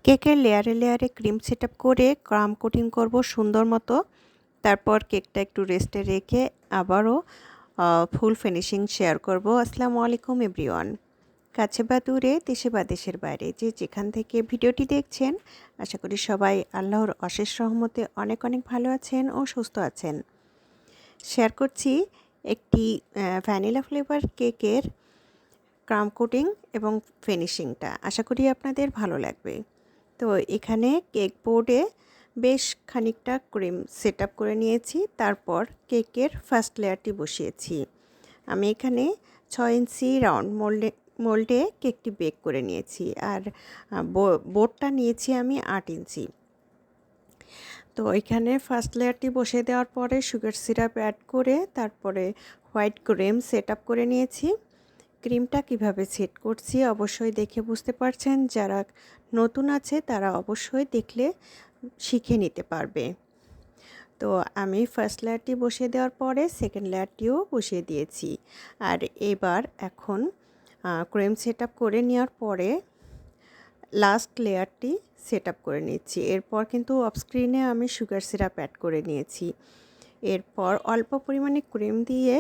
কেকের লেয়ারে লেয়ারে ক্রিম সেটআপ করে ক্রাম কোটিং করব সুন্দর মতো। তারপর কেকটা একটু রেস্টে রেখে আবারও ফুল ফিনিশিং শেয়ার করব। আসসালামু আলাইকুম এভরিওয়ান। কাছে বা দূরে, দেশে বা দেশের বাইরে যে যেখান থেকে ভিডিওটি দেখছেন, আশা করি সবাই আল্লাহর অশেষ রহমতে অনেক অনেক ভালো আছেন ও সুস্থ আছেন। শেয়ার করছি একটি ভ্যানিলা ফ্লেভার কেকের ক্রাম কোটিং এবং ফিনিশিংটা। আশা করি আপনাদের ভালো লাগবে। তো এখানে কেক বোর্ডে বেশ খানিকটা ক্রিম সেটআপ করে নিয়েছি। তারপর কেকের ফার্স্ট লেয়ারটি বসিয়েছি। আমি এখানে 6 ইঞ্চি রাউন্ড মোল্ডে কেকটি বেক করে নিয়েছি। আর বোর্ডটা নিয়েছি আমি 8 ইঞ্চি। তো এখানে ফার্স্ট লেয়ারটি বসিয়ে দেওয়ার পরে সুগার সিরাপ অ্যাড করে তারপরে হোয়াইট ক্রিম সেটআপ করে নিয়েছি। ক্রিমটা কিভাবে সেট করছি অবশ্যই দেখে বুঝতে পারছেন। যারা নতুন আছে তারা অবশ্যই দেখলে শিখে নিতে পারবে। তো আমি ফার্স্ট লেয়ারটি বসিয়ে দেওয়ার পরে সেকেন্ড লেয়ারটিও বসিয়ে দিয়েছি। আর এবার এখন ক্রিম সেটআপ করে নেওয়ার পরে লাস্ট লেয়ারটি সেটআপ করে নিচ্ছি। এরপর কিন্তু অফ স্ক্রিনে আমি সুগার সিরাপ অ্যাড করে নিয়েছি। এরপর অল্প পরিমাণে ক্রিম দিয়ে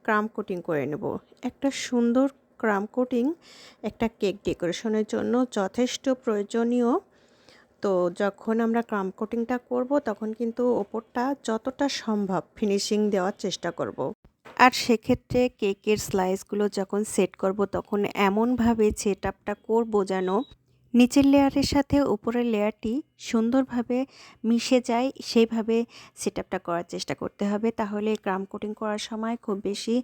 ক্রাম কোটিং করে নেব। একটা সুন্দর ক্রাম কোটিং একটা কেক ডেকোরেশনের জন্য যথেষ্ট প্রয়োজনীয়। তো যখন আমরা ক্রাম কোটিংটা করব তখন কিন্তু ওপরটা যতটা সম্ভব ফিনিশিং দেওয়ার চেষ্টা করব। আর সেক্ষেত্রে কেকের স্লাইসগুলো যখন সেট করব তখন এমনভাবে সেটআপটা করব যেন নিচের লেয়ারের সাথে উপরের লেয়ারটি সুন্দরভাবে মিশে যায়, সেইভাবে সেটআপটা করার চেষ্টা করতে হবে। তাহলে ক্রাম কোটিং করার সময় খুব বেশি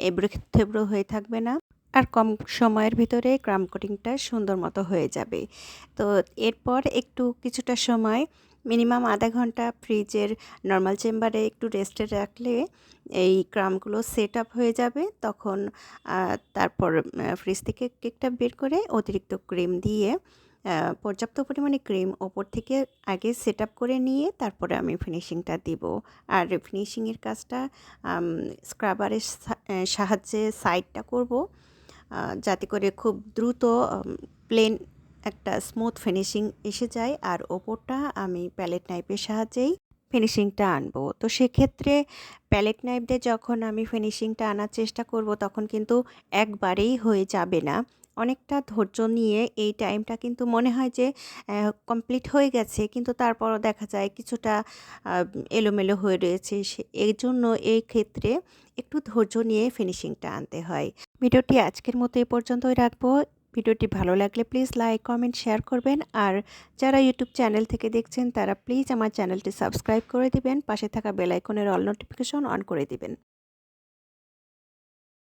এবড়ো-থেবড়ো হয়ে থাকবে না, আর কম সময়ের ভিতরে ক্রাম কোটিংটা সুন্দর মতো হয়ে যাবে। তো এরপর কিছুটা সময় মিনিমাম আধা ঘন্টা ফ্রিজের নর্মাল চেম্বারে একটু রেস্টে রাখলে এই ক্রামগুলো সেট আপ হয়ে যাবে। তখন তারপর ফ্রিজ থেকে কেকটা বের করে অতিরিক্ত ক্রিম দিয়ে পর্যাপ্ত পরিমাণে ক্রিম ওপর থেকে আগে সেট আপ করে নিয়ে তারপরে আমি ফিনিশিংটা দিব। আর ফিনিশিংয়ের কাজটা স্ক্রাবারের সাহায্যে সাইডটা করব, যাতে করে খুব দ্রুত প্লেন একটা স্মুথ ফিনিশিং এসে যায়। আর ওপরটা আমি প্যালেট নাইফের সাহায্যেই ফিনিশিংটা আনবো। তো সেক্ষেত্রে প্যালেট নাইফ দিয়ে যখন আমি ফিনিশিংটা আনার চেষ্টা করব তখন কিন্তু একবারেই হয়ে যাবে না। অনেকটা ধৈর্য নিয়ে এই টাইমটা কিন্তু মনে হয় যে কমপ্লিট হয়ে গেছে, কিন্তু তারপরও দেখা যায় কিছুটা এলোমেলো হয়ে রয়েছে। এই জন্য এই ক্ষেত্রে একটু ধৈর্য নিয়ে ফিনিশিংটা আনতে হয়। ভিডিওটি আজকের মতো এই পর্যন্তই রাখবো। ভিডিওটি ভালো লাগলে প্লিজ লাইক, কমেন্ট, শেয়ার করবেন। আর যারা ইউটিউব চ্যানেল থেকে দেখছেন তারা প্লিজ আমার চ্যানেলটি সাবস্ক্রাইব করে দিবেন। পাশে থাকা বেল আইকনের অল নোটিফিকেশন অন করে দিবেন।